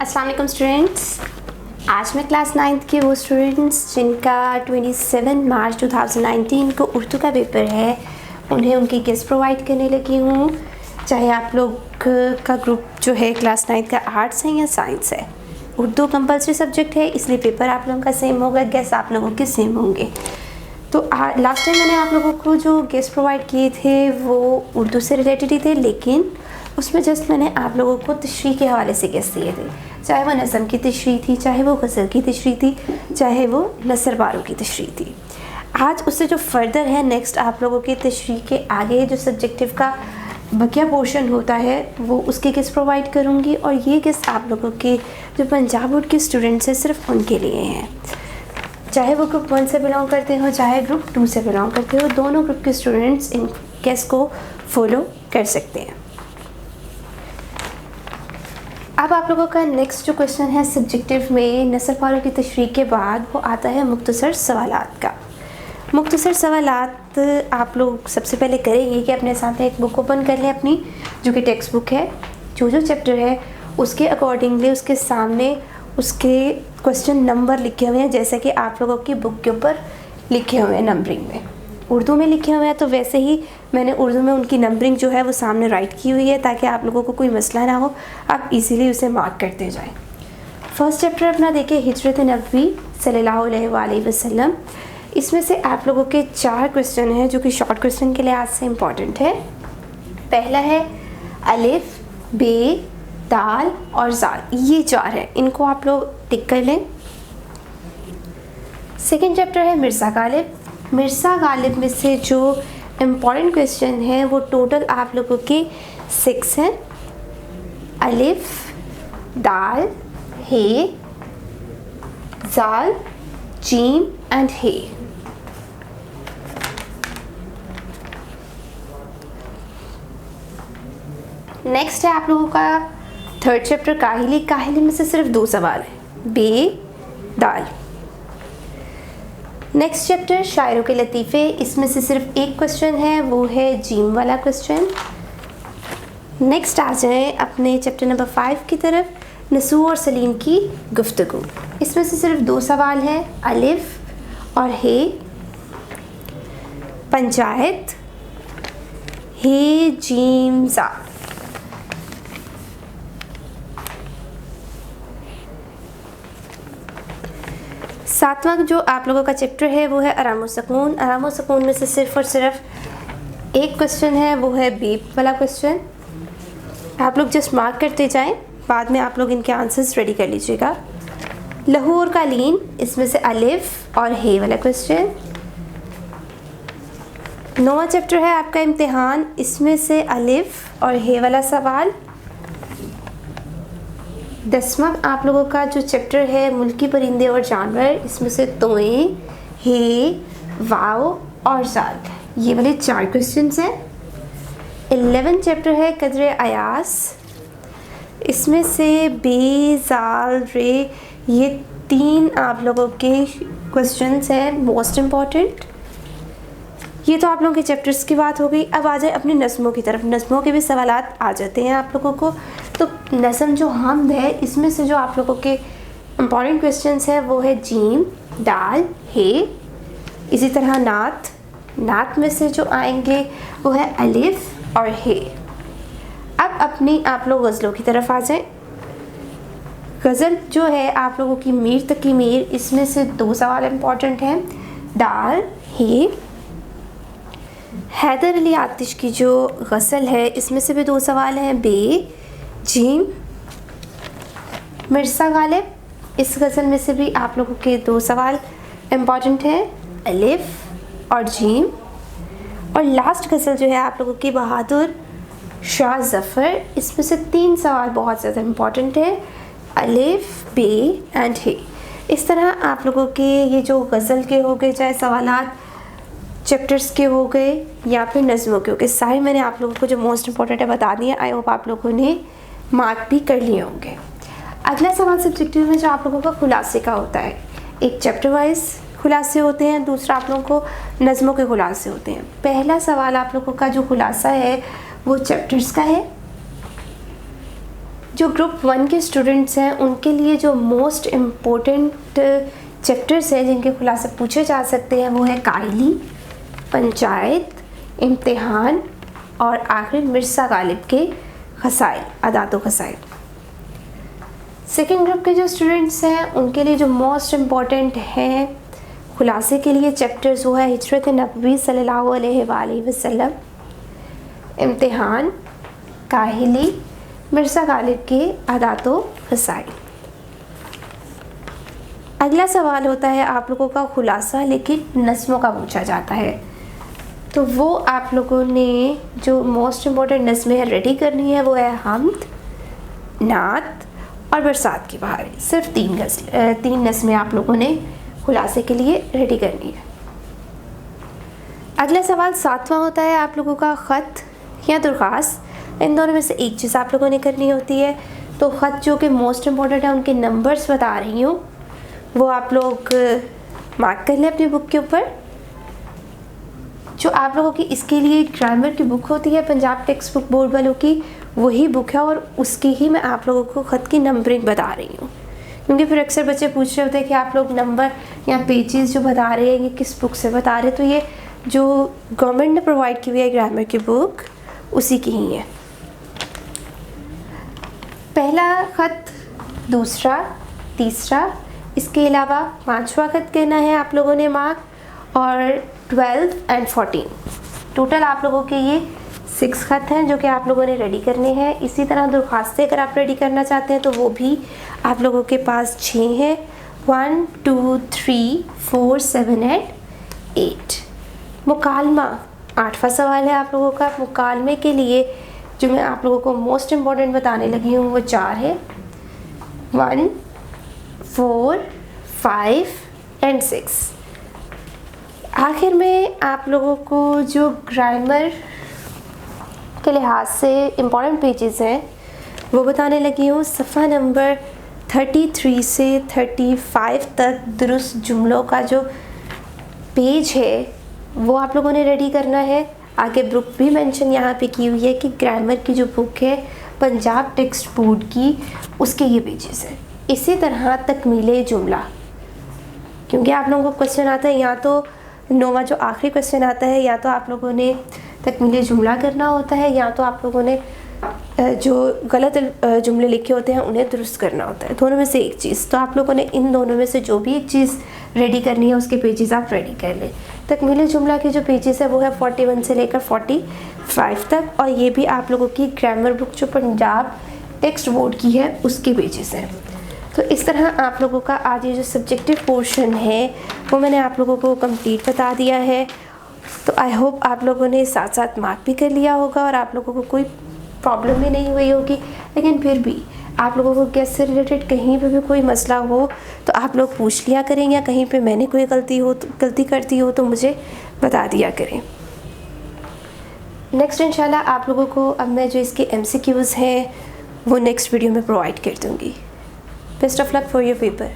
अस्सलाम वालेकुम स्टूडेंट्स। आज मैं क्लास 9th के वो स्टूडेंट्स जिनका 27 मार्च 2019 को उर्दू का पेपर है, उन्हें उनकी गेस्ट प्रोवाइड करने लगी हूँ। चाहे आप लोग का ग्रुप जो है क्लास 9th का आर्ट्स है या साइंस है, उर्दू कंपलसरी सब्जेक्ट है, इसलिए पेपर आप लोगों का सेम होगा, गेस्ट आप लोगों के सेम होंगे। तो लास्ट टाइम मैंने आप लोगों को जो गेस्ट प्रोवाइड किए थे वो उर्दू से रिलेटेड ही थे, लेकिन उसमें जस्ट मैंने आप लोगों को तशरीह के हवाले से गेस्ट दिए थे। चाहे वो नज़म की तशरीह थी, चाहे वो गज़ल की तशरीह थी, चाहे वो नसर बारों की तशरीह थी। आज उससे जो फर्दर है, नेक्स्ट आप लोगों की तशरीह के आगे जो सब्जेक्टिव का बकिया पोर्शन होता है वो उसके गेस्ट प्रोवाइड करूँगी, और ये गेस्ट आप लोगों के जो पंजाब बोर्ड के स्टूडेंट्स हैं सिर्फ उनके लिए हैं। चाहे वो ग्रुप 1 से बिलोंग करते हो, चाहे ग्रुप 2 से बिलोंग करते हो, दोनों ग्रुप के स्टूडेंट्स इन गेस्ट को फॉलो कर सकते हैं। अब आप लोगों का नेक्स्ट जो क्वेश्चन है सब्जेक्टिव में नसर बारों की तशरीह के बाद, वो आता है मुख्तसर सवालात का। मुख्तसर सवालात आप लोग सबसे पहले करेंगे कि अपने साथ एक बुक ओपन कर लें अपनी, जो कि टेक्स्ट बुक है। जो चैप्टर है उसके अकॉर्डिंगली उसके सामने उसके क्वेश्चन नंबर लिखे हुए हैं, जैसे कि आप लोगों की बुक के ऊपर लिखे हुए हैं नंबरिंग में। उर्दू में लिखे हुए हैं तो वैसे ही मैंने उर्दू में उनकी नंबरिंग जो है वो सामने राइट की हुई है, ताकि आप लोगों को कोई मसला ना हो, आप इजीली उसे मार्क करते जाएं। फर्स्ट चैप्टर अपना देखिए हिजरत नबवी सल्लल्लाहु अलैहि वसल्लम। इसमें से आप लोगों के 4 क्वेश्चन हैं जो कि शॉर्ट क्वेश्चन के लिए आज से इम्पॉर्टेंट है। पहला है अलिफ, बे, दाल और जाल, ये 4 है, इनको आप लोग टिक कर लें। सेकेंड चैप्टर है मिर्ज़ा गालिब। मिर्ज़ा गालिब में से जो इम्पॉर्टेंट क्वेश्चन है वो टोटल आप लोगों के 6 हैं। अलिफ, दाल, हे, जाल, जीम एंड हे। नेक्स्ट है आप लोगों का थर्ड चैप्टर काहिली। काहिली में से सिर्फ 2 सवाल हैं, बे, दाल। नेक्स्ट चैप्टर शायरों के लतीफ़े। इसमें से सिर्फ 1 क्वेश्चन है, वो है जीम वाला क्वेश्चन। नेक्स्ट आ जाए अपने चैप्टर नंबर 5 की तरफ, नसूह और सलीम की गुफ्तगू। इसमें से सिर्फ 2 सवाल हैं, अलिफ और हे। पंचायत, हे, जीम, जा। सातवां जो आप लोगों का चैप्टर है वो है आराम व सुकून। आराम व सुकून में से सिर्फ और सिर्फ 1 क्वेश्चन है, वो है बीप वाला क्वेश्चन। आप लोग जस्ट मार्क करते जाएं, बाद में आप लोग इनके आंसर्स रेडी कर लीजिएगा। लहू और कालीन, इसमें से अलिफ और हे वाला क्वेश्चन। 9वां चैप्टर है आपका इम्तिहान। इसमें से अलिफ और हे वाला सवाल। 10वां आप लोगों का जो चैप्टर है मुल्की परिंदे और जानवर। इसमें से तोएं, हे, वाव और जाल, ये वाले 4 क्वेश्चंस हैं। 11वां चैप्टर है कदर अयास। इसमें से बे, जाल, रे, ये 3 आप लोगों के क्वेश्चंस हैं मोस्ट इम्पॉर्टेंट। ये तो आप लोगों के चैप्टर्स की बात हो गई। अब आ जाए अपनी नज़मों की तरफ। नज़मों के भी सवालात आ जाते हैं आप लोगों को। तो नज़म जो हमद है, इसमें से जो आप लोगों के इम्पॉर्टेंट क्वेश्चंस हैं वो है जीम, दाल, हे। इसी तरह नात। नात में से जो आएंगे वो है अलिफ और हे। अब अपनी आप लोग गज़लों की तरफ आ जाएं। गज़ल जो है आप लोगों की मीर तक की मीर, इसमें से 2 सवाल इम्पॉर्टेंट हैं, दाल, हे। हैदर अली आतिश की जो गज़ल है इसमें से भी 2 सवाल हैं, बे, जीम। मिर्ज़ा गालिब, इस गज़ल में से भी आप लोगों के 2 सवाल इम्पॉर्टेंट हैं, अलिफ और जीम। और लास्ट गज़ल जो है आप लोगों की बहादुर शाह ज़फ़र, इसमें से 3 सवाल बहुत ज़्यादा इम्पॉर्टेंट है, अलिफ, बे एंड हे। इस तरह आप लोगों के ये जो गज़ल के हो गए, चाहे सवालात चैप्टर्स के हो गए या फिर नज़मों के हो गए, सारे मैंने आप लोगों को जो मोस्ट इम्पॉर्टेंट है बता दिए। आई होप आप लोगों ने मार्क भी कर लिए होंगे। अगला सवाल सब्जेक्टिव में जो आप लोगों का खुलासे का होता है, एक चैप्टर वाइज खुलासे होते हैं, दूसरा आप लोगों को नज़मों के खुलासे होते हैं। पहला सवाल आप लोगों का जो खुलासा है वो चैप्टर्स का है, जो ग्रुप 1 के स्टूडेंट्स हैं उनके लिए जो मोस्ट इम्पोर्टेंट चैप्टर्स हैं जिनके खुलासे पूछे जा सकते हैं वो है काहिली, पंचायत, इम्तिहान और आखिर मिर्ज़ा गालिब के खसाइल, अदात व खसाइल। सेकेंड ग्रुप के जो स्टूडेंट्स हैं उनके लिए जो मोस्ट इम्पॉर्टेंट हैं खुलासे के लिए चैप्टर्स वो है हिजरत नबवी सल्लल्लाहु अलैहि वसल्लम, इम्तिहान, काहिली, मिर्ज़ा गालिब के अदात व खसाइल। अगला सवाल होता है आप लोगों का खुलासा लेकिन नस्मों का पूछा जाता है, तो वो आप लोगों ने जो मोस्ट इम्पॉर्टेंट नस्में रेडी करनी है वो है हम्द, नात और बरसात की बहारें। सिर्फ 3 नस्में आप लोगों ने खुलासे के लिए रेडी करनी है। अगला सवाल 7वां होता है आप लोगों का ख़त या दरख्वास्त। इन दोनों में से एक चीज़ आप लोगों ने करनी होती है। तो ख़त जो कि मोस्ट इम्पॉर्टेंट है उनके नंबर्स बता रही हूँ, वो आप लोग मार्क कर लें अपनी बुक के ऊपर। जो आप लोगों की इसके लिए ग्रामर की बुक होती है पंजाब टेक्स्ट बुक बोर्ड वालों की, वही बुक है और उसकी ही मैं आप लोगों को ख़त की नंबरिंग बता रही हूँ, क्योंकि फिर अक्सर बच्चे पूछ रहे होते हैं कि आप लोग नंबर या पेजेस जो बता रहे हैं ये किस बुक से बता रहे हैं। तो ये जो गवर्नमेंट ने प्रोवाइड की हुई है ग्रामर की बुक उसी की ही है। पहला ख़त, दूसरा, तीसरा, इसके अलावा 5वां ख़त करना है आप लोगों ने मार्क, और 12 और 14 टोटल आप लोगों के ये 6 ख़त हैं जो कि आप लोगों ने रेडी करने हैं। इसी तरह दरख्वास्तें अगर आप रेडी करना चाहते हैं तो वो भी आप लोगों के पास 6 हैं, 1, 2, 3, 4, 7 and 8। मुकालमा 8वां सवाल है आप लोगों का। मुकालमे के लिए जो मैं आप लोगों को मोस्ट इम्पॉर्टेंट बताने लगी हूँ वो 4 है, 1, 4, 5 and 6। आखिर में आप लोगों को जो ग्रामर के लिहाज से इम्पॉर्टेंट पेजेस हैं वो बताने लगी हूँ। सफ़ा नंबर 33 से 35 तक दुरुस्त जुमलों का जो पेज है वो आप लोगों ने रेडी करना है। आगे बुक भी मेंशन यहाँ पे की हुई है कि ग्रामर की जो बुक है पंजाब टेक्स्ट बोर्ड की, उसके ये पेजेस हैं। इसी तरह तकमीले जुमला, क्योंकि आप लोगों को क्वेश्चन आता है या तो 9वां जो आखिरी क्वेश्चन आता है या तो आप लोगों ने तकमीले जुमला करना होता है या तो आप लोगों ने जो गलत जुमले लिखे होते हैं उन्हें दुरुस्त करना होता है, दोनों में से एक चीज़। तो आप लोगों ने इन दोनों में से जो भी एक चीज़ रेडी करनी है उसके पेजेस आप रेडी कर लें। तकमीले जुमला के जो पेजेस है वो है 41 से लेकर 45 तक, और ये भी आप लोगों की ग्रामर बुक जो पंजाब टेक्स्ट बोर्ड की है उसके पेजेस हैं। तो इस तरह आप लोगों का आज ये जो सब्जेक्टिव पोर्शन है वो मैंने आप लोगों को कंप्लीट बता दिया है। तो आई होप आप लोगों ने साथ साथ मार्क भी कर लिया होगा और आप लोगों को कोई प्रॉब्लम भी नहीं हुई होगी। लेकिन फिर भी आप लोगों को गैस से रिलेटेड कहीं पे भी कोई मसला हो तो आप लोग पूछ लिया करें, या कहीं पे मैंने कोई गलती करती हो तो मुझे बता दिया करें। नेक्स्ट इंशाल्लाह आप लोगों को अब मैं जो इसके MCQs हैं वो नेक्स्ट वीडियो में प्रोवाइड कर दूँगी। Best of luck for your paper.